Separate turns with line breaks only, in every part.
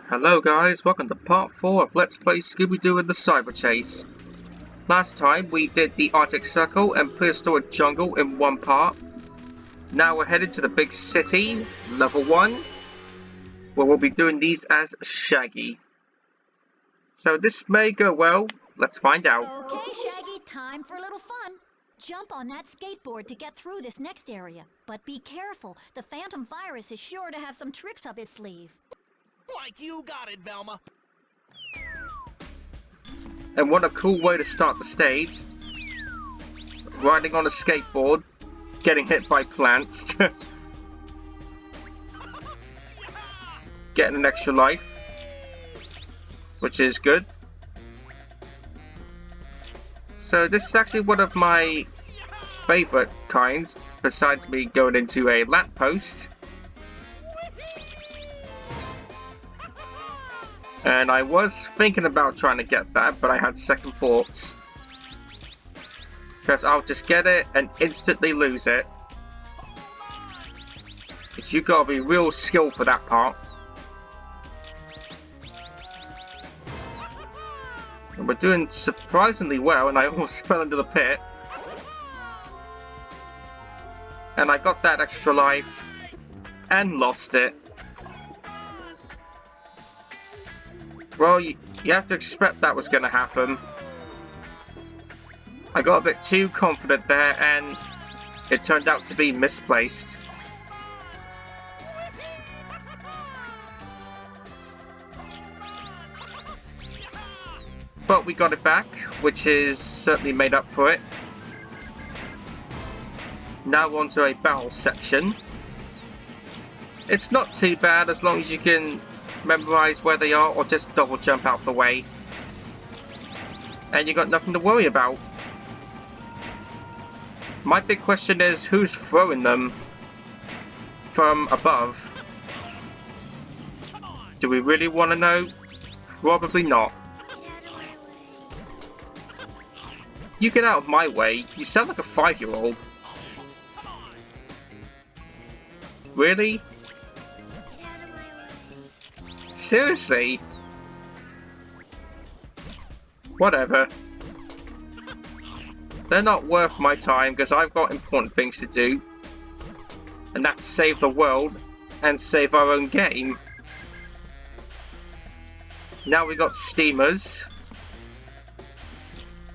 Hello guys, welcome to part 4 of Let's Play Scooby-Doo and the Cyber Chase. Last time we did the Arctic Circle and prehistoric jungle in one part. Now we're headed to the big city, level 1, where we'll be doing these as Shaggy. So this may go well, let's find out.
Okay, Shaggy, time for a little fun. Jump on that skateboard to get through this next area. But be careful, the Phantom Virus is sure to have some tricks up his sleeve.
Like you got it, Velma.
And what a cool way to start the stage. Riding on a skateboard, getting hit by plants. Getting an extra life, which is good. So this is actually one of my favourite kinds, besides me going into a lamppost. And I was thinking about trying to get that, but I had second thoughts. Because I'll just get it and instantly lose it. Because you gotta be real skilled for that part. And we're doing surprisingly well, and I almost fell into the pit. And I got that extra life and lost it. Well, you have to expect that was going to happen. I got a bit too confident there, and it turned out to be misplaced. But we got it back, which is certainly made up for it. Now onto a battle section. It's not too bad as long as you can memorize where they are or just double jump out the way. And you got nothing to worry about. My big question is, who's throwing them from above? Do we really want to know? Probably not. You get out of my way. You sound like a 5-year-old. Really? Seriously? Whatever. They're not worth my time because I've got important things to do. And that's save the world and save our own game. Now we got steamers.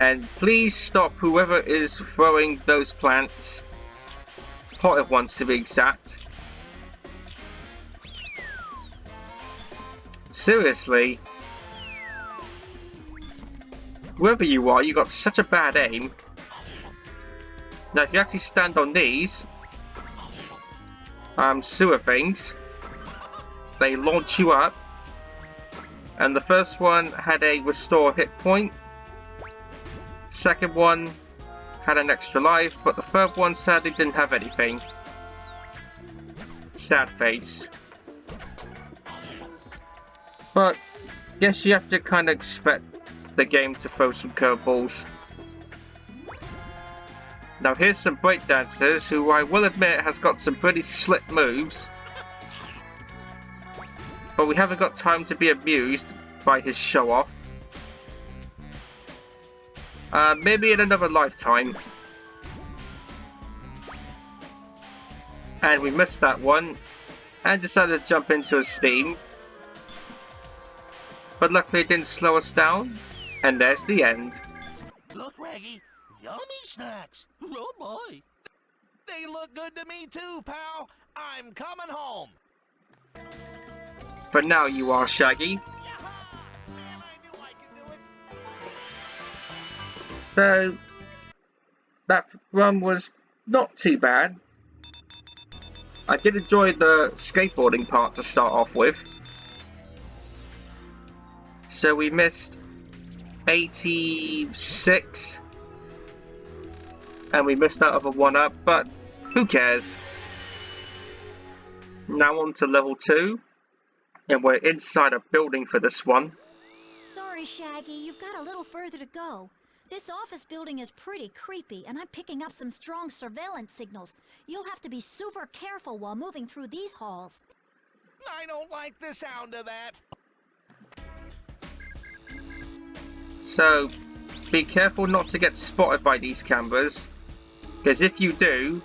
And please stop whoever is throwing those plants. Potted ones to be exact. Seriously. Whoever you are, you got such a bad aim. Now if you actually stand on these sewer things, they launch you up. And the first one had a restore hit point. Second one had an extra life, but the third one sadly didn't have anything. Sad face. But guess you have to kind of expect the game to throw some curveballs. Now here's some breakdancers who I will admit has got some pretty slick moves. But we haven't got time to be amused by his show off. Maybe in another lifetime. And we missed that one and decided to jump into a steam. But luckily it didn't slow us down, and there's the end.
Look, Raggy, yummy snacks. Oh boy. They look good to me too, pal. I'm coming home.
For now you are, Shaggy. So, that run was not too bad. I did enjoy the skateboarding part to start off with. So we missed 86. And we missed out of a 1-up, but who cares? Now on to level 2. And we're inside a building for this one.
Sorry, Shaggy, you've got a little further to go. This office building is pretty creepy, and I'm picking up some strong surveillance signals. You'll have to be super careful while moving through these halls.
I don't like the sound of that.
So be careful not to get spotted by these cameras, because if you do,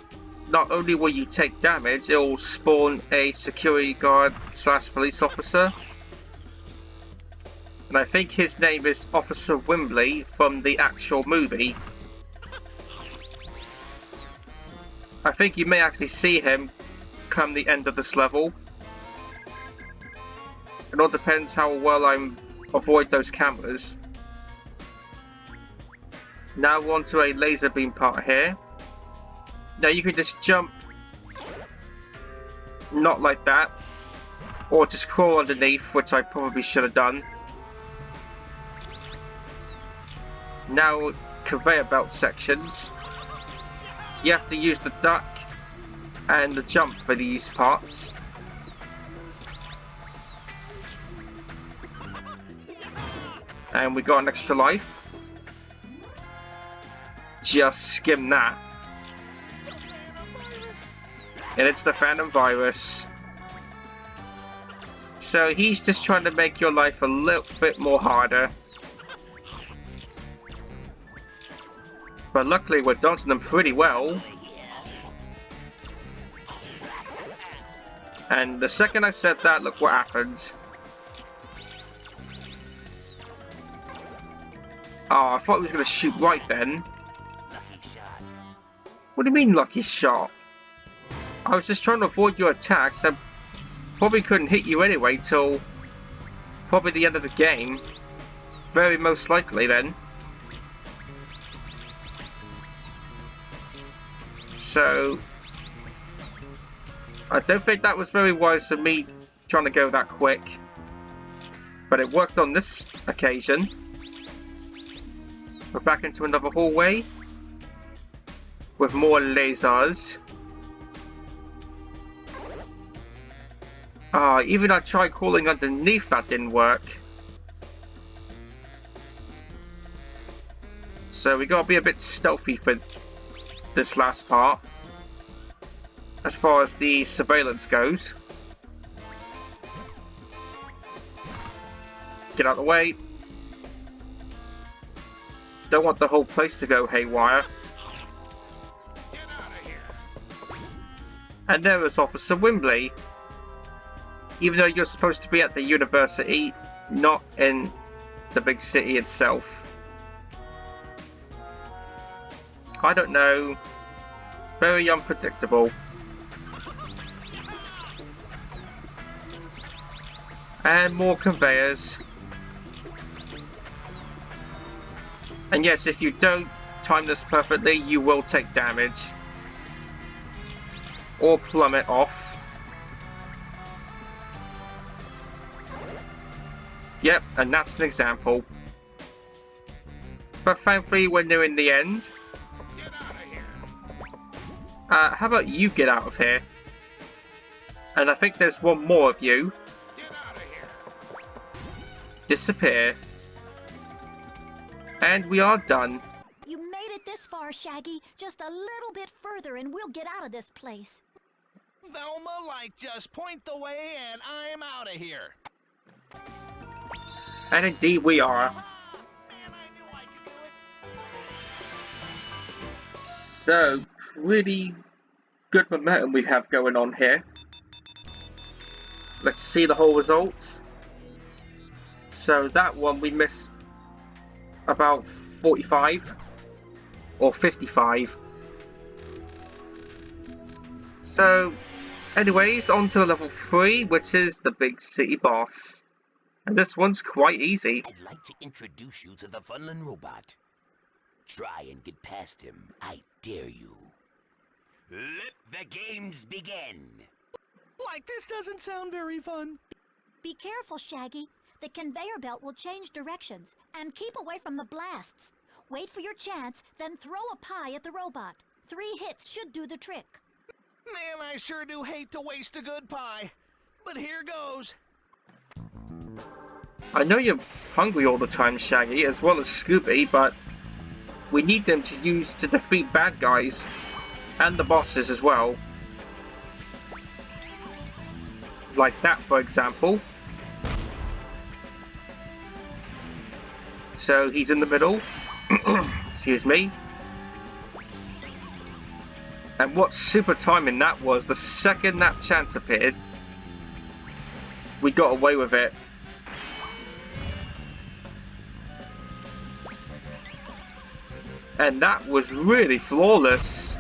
not only will you take damage, it will spawn a security guard / police officer. And I think his name is Officer Wembely from the actual movie. I think you may actually see him come the end of this level. It all depends how well I avoid those cameras. Now we're onto a laser beam part here. Now you can just jump, not like that, or just crawl underneath, which I probably should have done. Now conveyor belt sections. You have to use the duck and the jump for these parts. And we got an extra life. Just skim that. And it's the Phantom Virus. So he's just trying to make your life a little bit more harder. But luckily we're dodging them pretty well. And the second I said that, look what happens. Oh, I thought he was going to shoot right then. What do you mean lucky shot? I was just trying to avoid your attacks and probably couldn't hit you anyway till probably the end of the game. Very most likely then. So I don't think that was very wise for me trying to go that quick. But it worked on this occasion. We're back into another hallway with more lasers. Even I tried crawling underneath, that didn't work. So we gotta be a bit stealthy for this last part, as far as the surveillance goes. Get out of the way. Don't want the whole place to go haywire. And there is Officer Wembely. Even though you're supposed to be at the university, not in the big city itself. I don't know. Very unpredictable. And more conveyors. And yes, if you don't time this perfectly, you will take damage. Or plummet off. Yep, and that's an example. But thankfully we're nearing the end. How about you get out of here? And I think there's one more of you. Disappear. And we are done.
You made it this far, Shaggy. Just a little bit further and we'll get out of this place.
Velma, like, just point the way and I'm out of here.
And indeed we are. So, really good momentum we have going on here. Let's see the whole results. So that one we missed about 45 or 55. So anyways, on to level 3, which is the big city boss. And this one's quite easy.
I'd like to introduce you to the funland robot. Try and get past him, I dare you. Let the games begin.
Like, this doesn't sound very fun.
Be careful, Shaggy. The conveyor belt will change directions. And keep away from the blasts. Wait for your chance, then throw a pie at the robot. 3 hits should do the trick.
Man, I sure do hate to waste a good pie. But here goes.
I know you're hungry all the time, Shaggy, as well as Scooby, but we need them to use to defeat bad guys. And the bosses as well. Like that, for example. So he's in the middle. Excuse me. And what super timing that was. The second that chance appeared, we got away with it. And that was really flawless.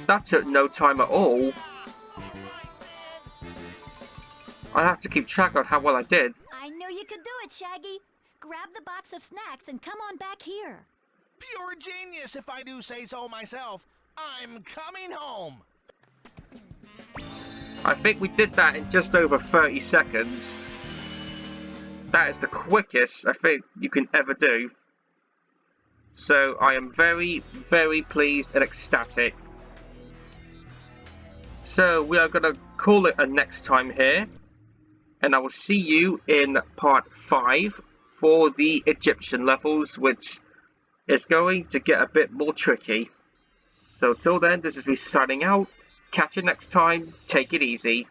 That took no time at all. I have to keep track of how well I did.
I knew you could do it, Shaggy. Grab the box of snacks and come on back here.
Pure genius, if I do say so myself. I'm coming home.
I think we did that in just over 30 seconds. That is the quickest I think you can ever do. So I am very, very pleased and ecstatic. So we are going to call it a next time here. And I will see you in part 5 for the Egyptian levels, which is going to get a bit more tricky. So till then, this is me signing out. Catch you next time. Take it easy.